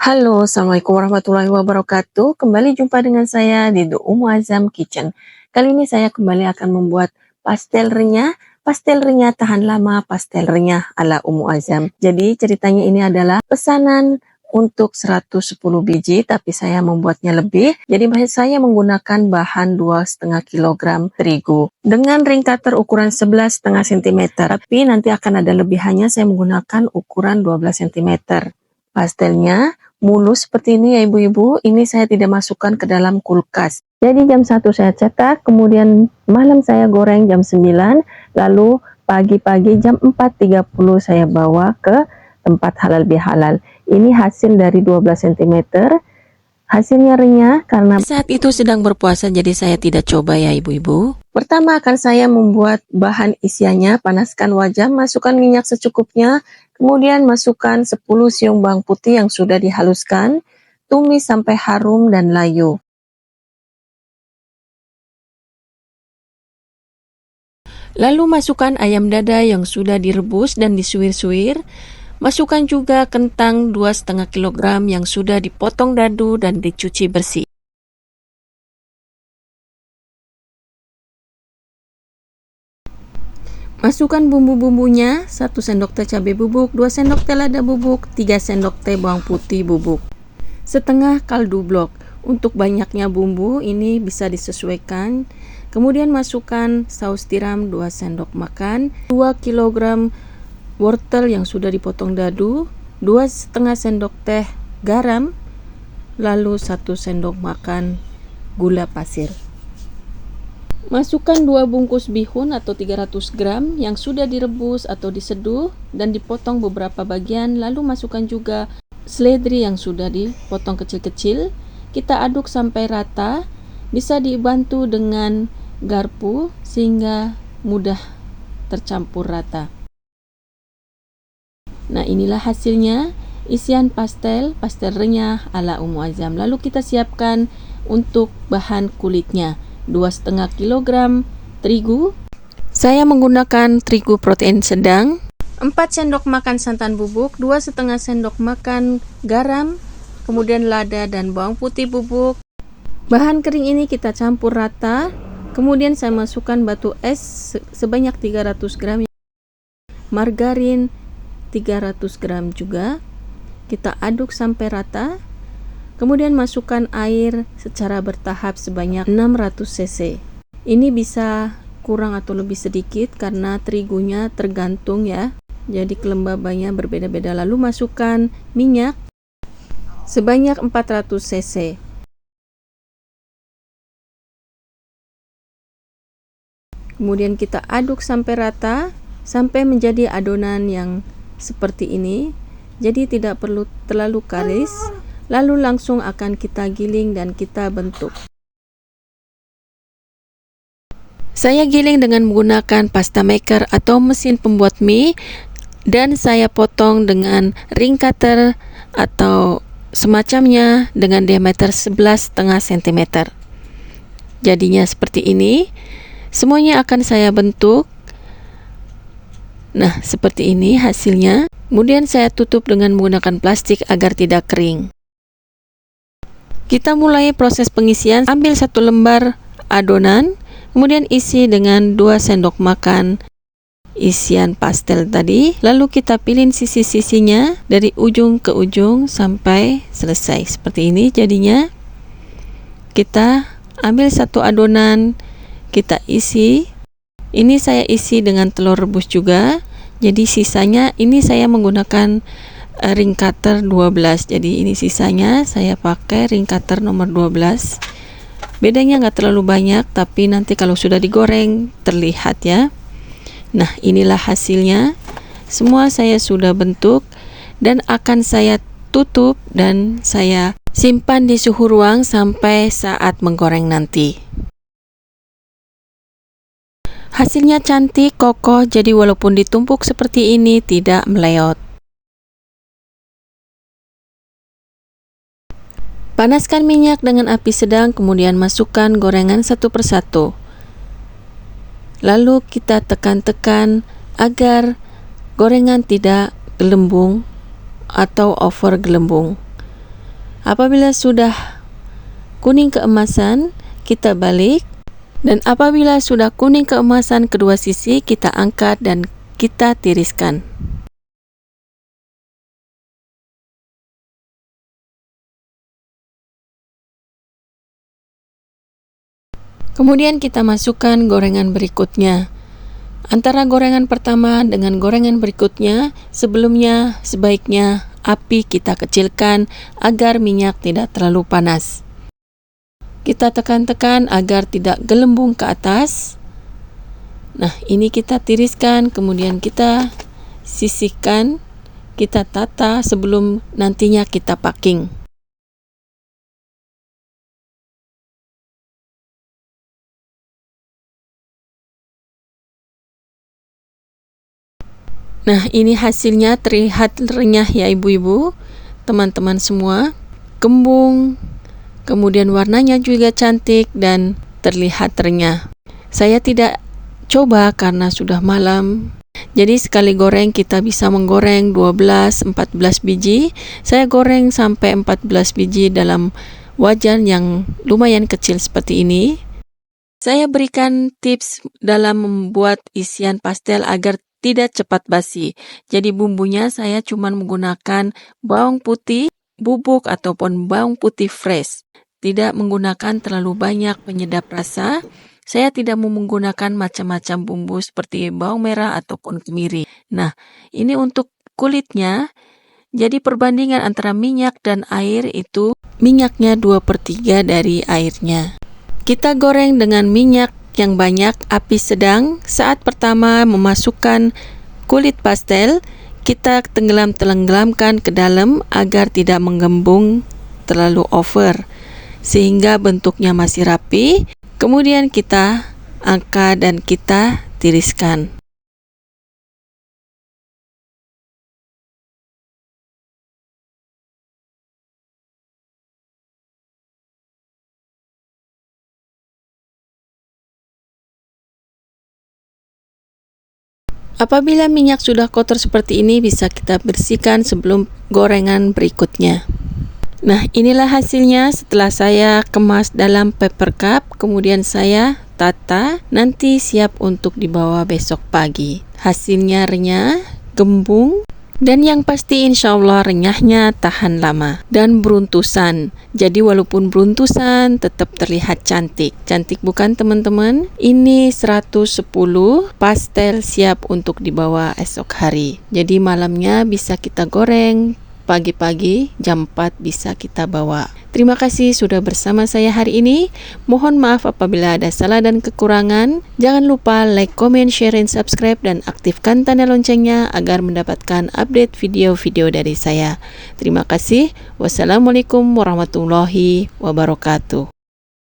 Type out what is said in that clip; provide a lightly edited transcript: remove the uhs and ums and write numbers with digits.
Halo, Assalamualaikum warahmatullahi wabarakatuh. Kembali jumpa dengan saya di The Umu Azam Kitchen. Kali ini saya kembali akan membuat pastel renyah tahan lama, pastel renyah ala Umu Azam. Jadi ceritanya ini adalah pesanan untuk 110 biji, tapi saya membuatnya lebih. Jadi saya menggunakan bahan 2,5 kg terigu dengan ring cutter ukuran 11,5 cm. Tapi nanti akan ada lebihannya, saya menggunakan ukuran 12 cm. Pastelnya mulus seperti ini ya ibu-ibu. Ini saya tidak masukkan ke dalam kulkas. Jadi jam 1 saya cetak, kemudian malam saya goreng jam 9, lalu pagi-pagi jam 4.30 saya bawa ke tempat halal bihalal. Ini hasil dari 12 cm. Hasilnya renyah karena saat itu sedang berpuasa, jadi saya tidak coba ya ibu-ibu. Pertama akan saya membuat bahan isiannya. Panaskan wajan, masukkan minyak secukupnya, kemudian masukkan 10 siung bawang putih yang sudah dihaluskan, tumis sampai harum dan layu. Lalu masukkan ayam dada yang sudah direbus dan disuir-suir. Masukkan juga kentang 2,5 kg yang sudah dipotong dadu dan dicuci bersih. Masukkan bumbu-bumbunya, 1 sendok teh cabai bubuk, 2 sendok teh lada bubuk, 3 sendok teh bawang putih bubuk, setengah kaldu blok. Untuk banyaknya bumbu ini bisa disesuaikan. Kemudian masukkan saus tiram 2 sendok makan, 2 kg wortel yang sudah dipotong dadu, 2,5 sendok teh garam, lalu 1 sendok makan gula pasir. Masukkan 2 bungkus bihun atau 300 gram yang sudah direbus atau diseduh dan dipotong beberapa bagian, lalu masukkan juga seledri yang sudah dipotong kecil-kecil. Kita aduk sampai rata, bisa dibantu dengan garpu sehingga mudah tercampur rata. Nah, inilah hasilnya, isian pastel renyah ala Umu Azam. Lalu kita siapkan untuk bahan kulitnya. 2,5 kg terigu. Saya menggunakan terigu protein sedang. 4 sendok makan santan bubuk, 2,5 sendok makan garam, kemudian lada dan bawang putih bubuk. Bahan kering ini kita campur rata. Kemudian saya masukkan batu es sebanyak 300 gram. Margarin 300 gram juga. Kita aduk sampai rata. Kemudian masukkan air secara bertahap sebanyak 600 cc. Ini bisa kurang atau lebih sedikit karena terigunya tergantung ya. Jadi kelembabannya berbeda-beda. Lalu masukkan minyak sebanyak 400 cc. Kemudian kita aduk sampai rata, sampai menjadi adonan yang seperti ini. Jadi tidak perlu terlalu karis. Lalu langsung akan kita giling dan kita bentuk. Saya giling dengan menggunakan pasta maker atau mesin pembuat mie, dan saya potong dengan ring cutter atau semacamnya dengan diameter 11,5 cm. Jadinya seperti ini. Semuanya akan saya bentuk. Nah, seperti ini hasilnya. Kemudian saya tutup dengan menggunakan plastik agar tidak kering. Kita mulai proses pengisian. Ambil 1 lembar adonan, kemudian isi dengan 2 sendok makan isian pastel tadi. Lalu kita pilih sisi-sisinya dari ujung ke ujung sampai selesai. Seperti ini jadinya. Kita ambil 1 adonan, kita isi. Ini saya isi dengan telur rebus juga. Jadi sisanya ini saya menggunakan ring cutter 12. Jadi ini sisanya saya pakai ring cutter nomor 12. Bedanya nggak terlalu banyak, tapi nanti kalau sudah digoreng terlihat ya. Nah, inilah hasilnya. Semua saya sudah bentuk dan akan saya tutup dan saya simpan di suhu ruang sampai saat menggoreng nanti. Hasilnya cantik, kokoh, jadi walaupun ditumpuk seperti ini tidak meleot. Panaskan minyak dengan api sedang, kemudian masukkan gorengan satu persatu. Lalu kita tekan-tekan agar gorengan tidak gelembung atau over gelembung. Apabila sudah kuning keemasan, kita balik. Dan apabila sudah kuning keemasan kedua sisi, kita angkat dan kita tiriskan. Kemudian kita masukkan gorengan berikutnya. Antara gorengan pertama dengan gorengan berikutnya, sebelumnya sebaiknya api kita kecilkan agar minyak tidak terlalu panas. Kita tekan-tekan agar tidak gelembung ke atas. Nah, ini kita tiriskan, kemudian kita sisihkan, kita tata sebelum nantinya kita packing. Nah, ini hasilnya terlihat renyah ya ibu-ibu, teman-teman semua. Gembung, kemudian warnanya juga cantik dan terlihat renyah. Saya tidak coba karena sudah malam. Jadi sekali goreng kita bisa menggoreng 12-14 biji. Saya goreng sampai 14 biji dalam wajan yang lumayan kecil seperti ini. Saya berikan tips dalam membuat isian pastel agar tidak cepat basi. Jadi bumbunya saya cuma menggunakan bawang putih bubuk ataupun bawang putih fresh. Tidak menggunakan terlalu banyak penyedap rasa. Saya tidak mau menggunakan macam-macam bumbu seperti bawang merah ataupun kemiri. Nah, ini untuk kulitnya. Jadi perbandingan antara minyak dan air itu minyaknya 2/3 dari airnya. Kita goreng dengan minyak yang banyak, api sedang. Saat pertama memasukkan kulit pastel, kita tenggelamkan ke dalam agar tidak menggembung terlalu over, sehingga bentuknya masih rapi. Kemudian kita angkat dan kita tiriskan. Apabila minyak sudah kotor seperti ini, bisa kita bersihkan sebelum gorengan berikutnya. Nah, inilah hasilnya setelah saya kemas dalam paper cup, kemudian saya tata, nanti siap untuk dibawa besok pagi. Hasilnya renyah, gembung, dan yang pasti insya Allah renyahnya tahan lama dan beruntusan. Jadi walaupun beruntusan tetap terlihat cantik. Cantik bukan teman-teman? Ini 110 pastel siap untuk dibawa esok hari. Jadi malamnya bisa kita goreng, pagi-pagi jam 4 bisa kita bawa. Terima kasih sudah bersama saya hari ini. Mohon maaf apabila ada salah dan kekurangan. Jangan lupa like, comment, share, dan subscribe dan aktifkan tanda loncengnya agar mendapatkan update video-video dari saya. Terima kasih. Wassalamualaikum warahmatullahi wabarakatuh.